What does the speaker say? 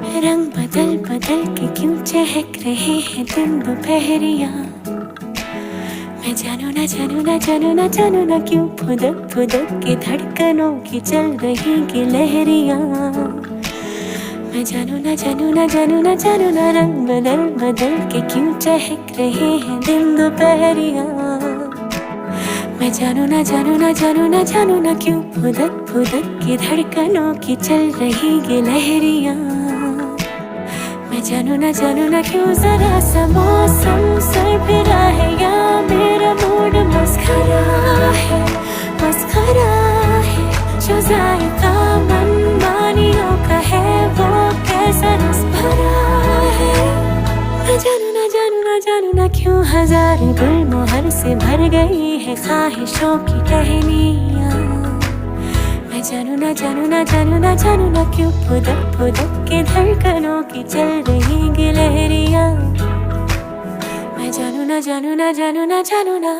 रंग बदल बदल के क्यों चहक रहे हैं दिन दोपहरिया। मैं जानू ना जानू ना जानू ना जानू ना क्यों फुदक फुदक के धड़कनों की चल रही गिलहरियाँ। मैं जानू ना जानू ना जानू ना जानू ना रंग बदल बदल के क्यों चहक रहे हैं दिन दोपहरिया। मैं जानू ना जानू ना जानू ना जानू ना क्यों फुदक फुदक के धड़कनों की चल रही गिलहरियाँ। मैं जानू ना क्यों जरा सा मौसम सरफिरा है या मेरा मूड मस्खरा है जो जायका मनमानियों का है वो कैसा रस भरा है। मैं जानू ना क्यों हजारे गुलमोहर से भर गई है ख्वाहिशों की टहनियाँ। मैं जानू ना क्यों फुदक फुदक के धड़कनों की चल रही गिलहरियाँ। मैं जानू ना।